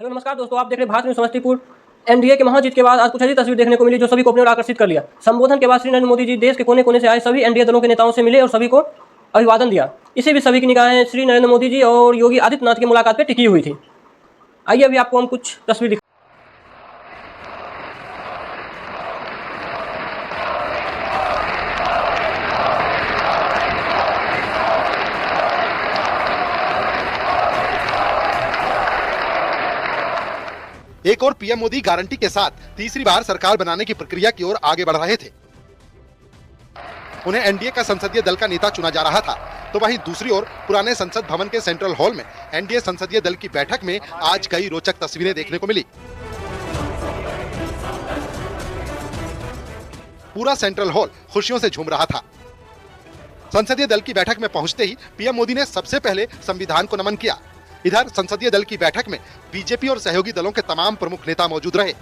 Hello नमस्कार दोस्तों, आप देख रहे हैं भारत न्यूज समस्तीपुर। एनडीए के महाजीत के बाद आज कुछ ऐसी तस्वीर देखने को मिली जो सभी को अपनी ओर आकर्षित कर लिया। संबोधन के बाद श्री नरेंद्र मोदी जी देश के कोने कोने से आए सभी एनडीए दलों के नेताओं से मिले और सभी को अभिवादन दिया। इसी भी सभी की निगाहें श्री नरेंद्र मोदी जी और योगी आदित्यनाथ की मुलाकात पर टिकी हुई थी। आइए अभी आपको हम कुछ तस्वीर एक और पीएम मोदी गारंटी के साथ तीसरी बार सरकार बनाने की प्रक्रिया की ओर आगे बढ़ रहे थे। उन्हें एनडीए का संसदीय दल का नेता चुना जा रहा था, तो वहीं दूसरी ओर पुराने संसद भवन के सेंट्रल हॉल में एनडीए संसदीय दल की बैठक में आज कई रोचक तस्वीरें देखने को मिली। पूरा सेंट्रल हॉल खुशियों से झूम रहा था। संसदीय दल की बैठक में पहुंचते ही पीएम मोदी ने सबसे पहले संविधान को नमन किया। इधर संसदीय दल की बैठक में बीजेपी और सहयोगी दलों के तमाम प्रमुख नेता मौजूद रहे।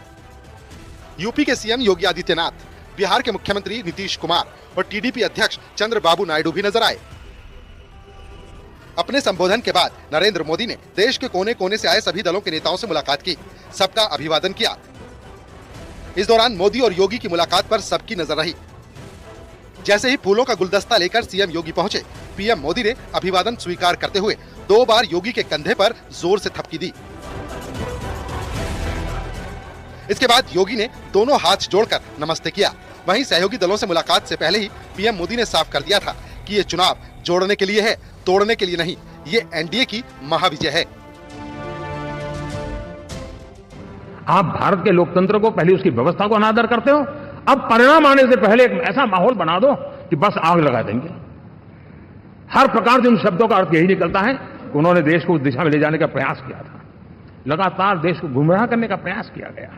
यूपी के सीएम योगी आदित्यनाथ, बिहार के मुख्यमंत्री नीतीश कुमार और टीडीपी अध्यक्ष चंद्रबाबू नायडू भी नजर आए। अपने संबोधन के बाद नरेंद्र मोदी ने देश के कोने कोने से आए सभी दलों के नेताओं से मुलाकात की, सबका अभिवादन किया। इस दौरान मोदी और योगी की मुलाकात पर सबकी नजर रही। जैसे ही फूलों का गुलदस्ता लेकर सीएम योगी पहुंचे, पीएम मोदी ने अभिवादन स्वीकार करते हुए 2 बार योगी के कंधे पर जोर से थपकी दी। इसके बाद योगी ने दोनों हाथ जोड़कर नमस्ते किया। वहीं सहयोगी दलों से मुलाकात से पहले ही पीएम मोदी ने साफ कर दिया था कि ये चुनाव जोड़ने के लिए है, तोड़ने के लिए नहीं। ये एनडीए की महाविजय है। आप भारत के लोकतंत्र को पहले उसकी व्यवस्था को अनादर करते हो, अब परिणाम आने से पहले एक ऐसा माहौल बना दो कि बस आग लगा देंगे। हर प्रकार से उन शब्दों का अर्थ यही निकलता है कि उन्होंने देश को उस दिशा में ले जाने का प्रयास किया था। लगातार देश को गुमराह करने का प्रयास किया गया,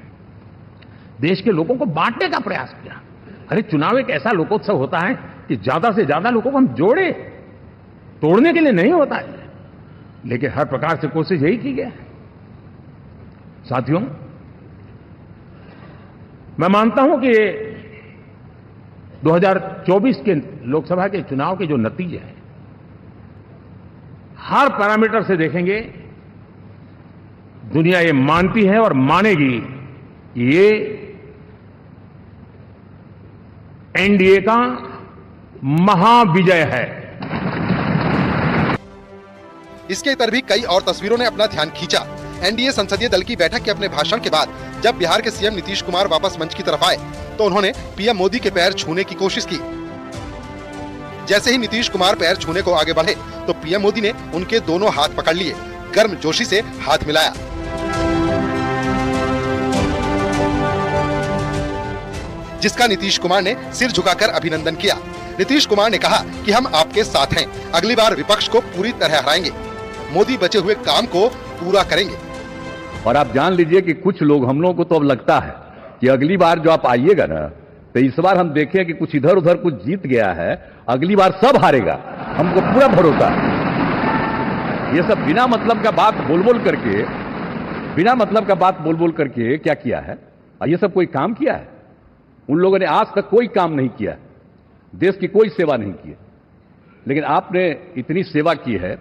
देश के लोगों को बांटने का प्रयास किया। अरे चुनाव एक ऐसा लोकोत्सव होता है कि ज्यादा से ज्यादा लोगों को हम जोड़े, तोड़ने के लिए नहीं होता है। लेकिन हर प्रकार से कोशिश यही की गई। साथियों, मैं मानता हूं कि 2024 के लोकसभा के चुनाव के जो नतीजे हैं, हर पैरामीटर से देखेंगे, दुनिया ये मानती है और मानेगी कि ये एनडीए का महाविजय है। इसके इतर भी कई और तस्वीरों ने अपना ध्यान खींचा। एनडीए संसदीय दल की बैठक के अपने भाषण के बाद जब बिहार के सीएम नीतीश कुमार वापस मंच की तरफ आए, तो उन्होंने पीएम मोदी के पैर छूने की कोशिश की। जैसे ही नीतीश कुमार पैर छूने को आगे बढ़े, तो पीएम मोदी ने उनके दोनों हाथ पकड़ लिए, गर्म जोशी से हाथ मिलाया। जिसका नीतीश कुमार ने सिर झुकाकर अभिनंदन किया। नीतीश कुमार ने कहा कि हम आपके साथ हैं, अगली बार विपक्ष को पूरी तरह हराएंगे, मोदी बचे हुए काम को पूरा करेंगे। और आप जान लीजिए कि कुछ लोग, हम लोगों को तो अब लगता है कि अगली बार जो आप आइएगा ना, तो इस बार हम देखें कि कुछ इधर उधर कुछ जीत गया है, अगली बार सब हारेगा, हमको पूरा भरोसा है। ये सब बिना मतलब का बात बोल बोल करके क्या किया है? ये सब कोई काम किया है? उन लोगों ने आज तक कोई काम नहीं किया, देश की कोई सेवा नहीं की। लेकिन आपने इतनी सेवा की है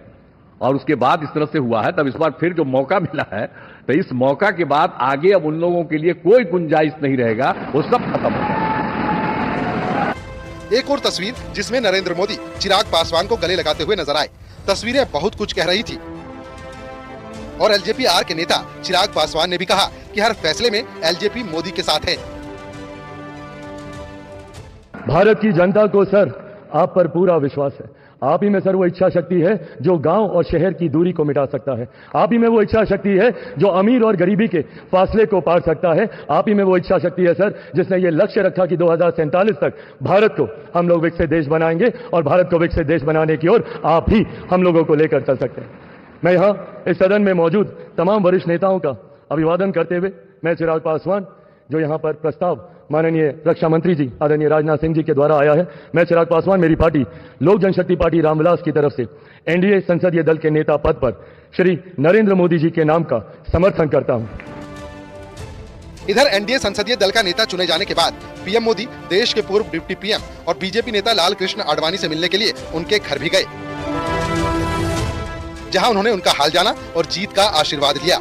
और उसके बाद इस तरह से हुआ है, तब इस बार फिर जो मौका मिला है, तो इस मौका के बाद आगे अब उन लोगों के लिए कोई गुंजाइश नहीं रहेगा, वो सब खत्म हो जाएगा। एक और तस्वीर जिसमें नरेंद्र मोदी चिराग पासवान को गले लगाते हुए नजर आए। तस्वीरें बहुत कुछ कह रही थी और एलजेपी आर के नेता चिराग पासवान ने भी कहा कि हर फैसले में एलजेपी मोदी के साथ है। भारत की जनता को सर आप पर पूरा विश्वास है। आप ही में सर वो इच्छा शक्ति है जो गांव और शहर की दूरी को मिटा सकता है। आप ही में वो इच्छा शक्ति है जो अमीर और गरीबी के फासले को पार सकता है। आप ही में वो इच्छा शक्ति है सर जिसने ये लक्ष्य रखा कि 2047 तक भारत को हम लोग विकसित देश बनाएंगे और भारत को विकसित देश बनाने की ओर आप ही हम लोगों को लेकर चल सकते हैं। मैं यहाँ इस सदन में मौजूद तमाम वरिष्ठ नेताओं का अभिवादन करते हुए मैं चिराग पासवान, जो यहाँ पर प्रस्ताव माननीय रक्षा मंत्री जी आदरणीय राजनाथ सिंह जी के द्वारा आया है, मैं चिराग पासवान मेरी पार्टी लोक जनशक्ति पार्टी रामविलास की तरफ से एनडीए संसदीय दल के नेता पद पर श्री नरेंद्र मोदी जी के नाम का समर्थन करता हूं। इधर एनडीए संसदीय दल का नेता चुने जाने के बाद पीएम मोदी देश के पूर्व डिप्टी पीएम और बीजेपी नेता लाल कृष्ण आडवाणी से मिलने के लिए उनके घर भी गए, जहां उन्होंने उनका हाल जाना और जीत का आशीर्वाद लिया।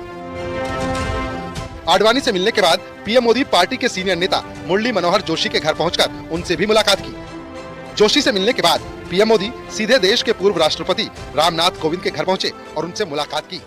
आडवाणी से मिलने के बाद पीएम मोदी पार्टी के सीनियर नेता मुरली मनोहर जोशी के घर पहुंचकर उनसे भी मुलाकात की। जोशी से मिलने के बाद पीएम मोदी सीधे देश के पूर्व राष्ट्रपति रामनाथ कोविंद के घर पहुंचे और उनसे मुलाकात की।